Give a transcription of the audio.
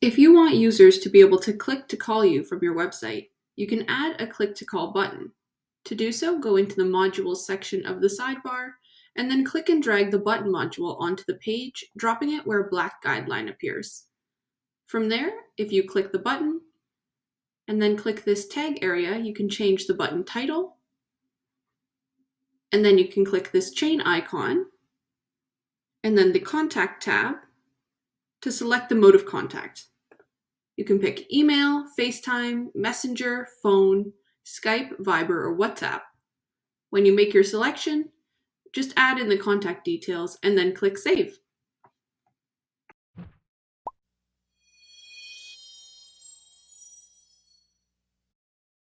If you want users to be able to click to call you from your website, you can add a click to call button. To do so, go into the Modules section of the sidebar, and then click and drag the button module onto the page, dropping it where a black guideline appears. From there, if you click the button, and then click this tag area, you can change the button title, and then you can click this chain icon, and then the Contact tab to select the mode of contact. You can pick email, FaceTime, Messenger, phone, Skype, Viber, or WhatsApp. When you make your selection, just add in the contact details and then click Save.